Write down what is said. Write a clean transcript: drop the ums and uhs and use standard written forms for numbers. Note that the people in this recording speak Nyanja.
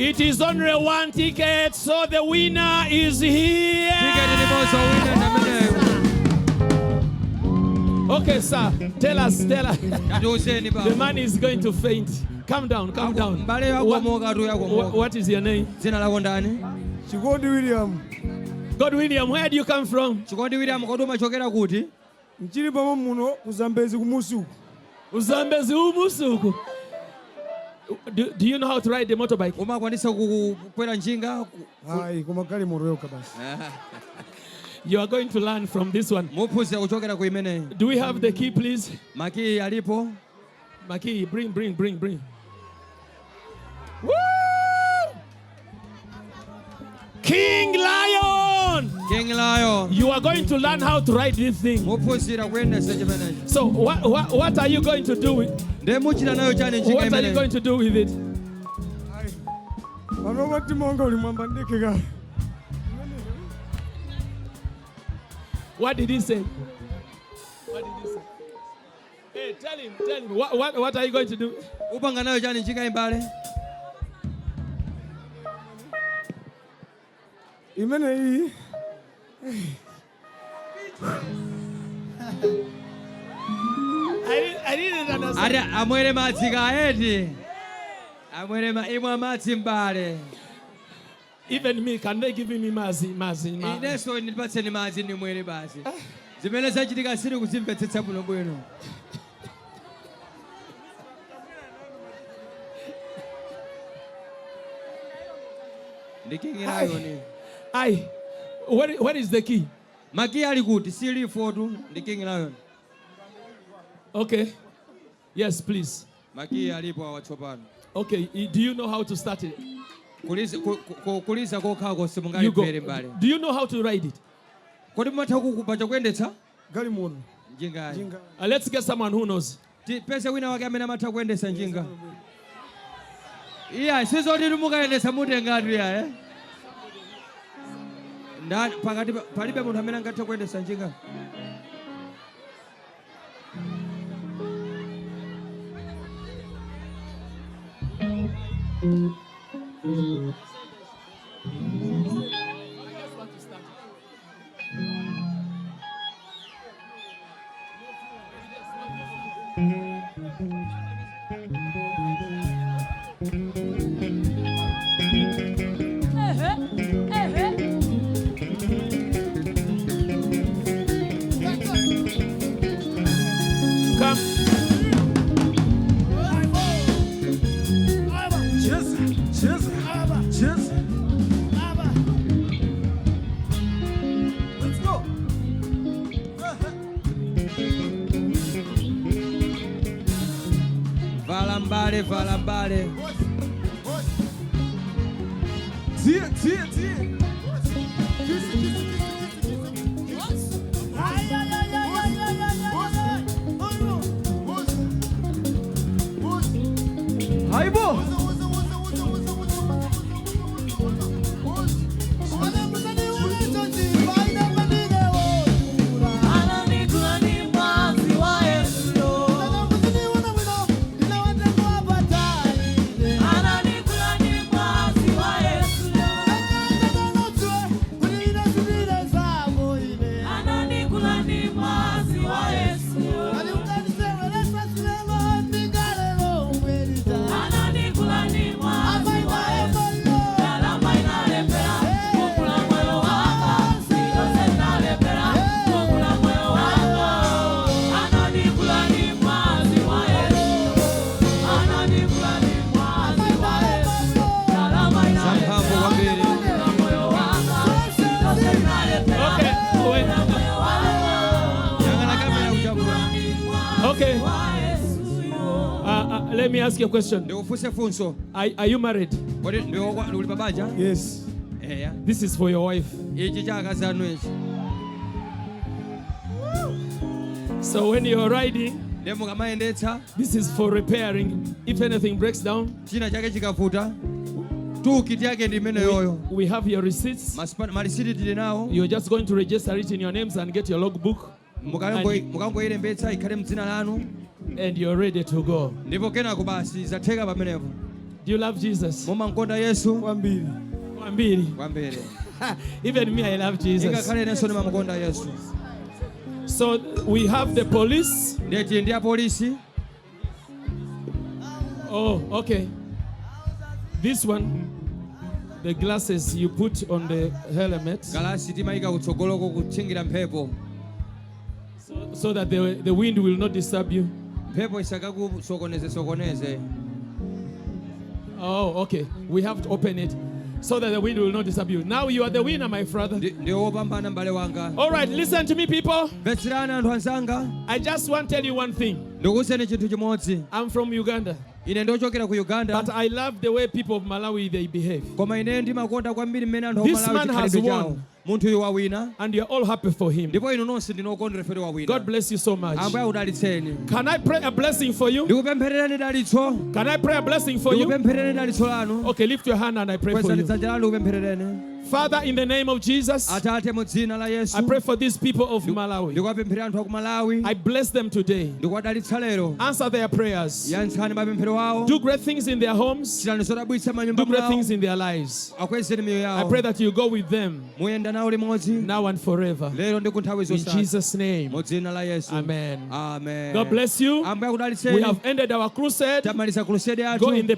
It is only one ticket, so the winner is here. Okay, sir. Tell us. The man is going to faint. Calm down. What is your name? Chord William. God William, where do you come from? Chord William, koduma chokera kuti? Chirimba muno kuzambezi kumusuku. Uzambezi umusuku. Do you know how to ride the motorbike? Umakwanisa kukwera njinga? Hayi, kumakali moroyoka basi. You are going to learn from this one. Muphunzira kuchokera ku imene. Do we have the key, please? Maki alipo? Maki, bring. Woo! King Lion! You are going to learn how to ride this thing. So what are you going to do with it? What did he say? Hey, tell him. What are you going to do? I didn't understand. Amwere matsika eti. Amwere imwa matsi mbale. Even me, can they give me mazi? Ineso nipatse ni mazi ni mwere basi. Zimene zachitika siri kuzimvetsetsa buno bwino. Ndikingirayo ni. Aye. What is the key? Maki ali kuti siri fotu ndikingirayo. Okay. Yes, please. Maki alipo Watsopano. Okay, do you know how to start it? Kulisa kokhago simungali You go. pere mbale. Do you know how to ride it? Kodi mmatha kukupacha kuendetsa? Gali muno. Njingayo. Let's get someone who knows. Pese wina wake amene amatha kuendesa njinga. Iya, sizoti mukaendesa mutengatu ya Ndani pakati palibe munthu amene angathe kuendesa njinga. Valambale. Tia. Haibo. Let me ask you a question. Are you married? Yes. This is for your wife. So when you're riding, this is for repairing. If anything breaks down, we have your receipts. You're just going to register it in your names and get your logbook. And you're ready to go. Do you love Jesus? Mumankonda Yesu? Kwambiri. Kwambiri. Even me, I love Jesus. Ingakhale nenso ndimamukonda Yesu. So we have the police. Ndi apolisi. Oh, okay. This one, the glasses you put on the helmet. Galasi timayika kutsogoloko kutchingira mphepo. So that the wind will not disturb you. Mphepo isakakusokoneze. Oh, okay. We have to open it so that the wind will not disturb you. Now you are the winner, my brother. All right, listen to me, people. I just want to tell you one thing. I'm from Uganda. But I love the way people of Malawi they behave. This man has won. And you're all happy for him. God bless you so much. Can I pray a blessing for you? Can I pray a blessing for you? Okay, lift your hand and I pray for you. Father, in the name of Jesus, I pray for these people of Malawi. I bless them today. Answer their prayers. Do great things in their homes. Do great things in their lives. I pray that you go with them now and forever. In Jesus' name. Amen. God bless you. We have ended our crusade. Go in the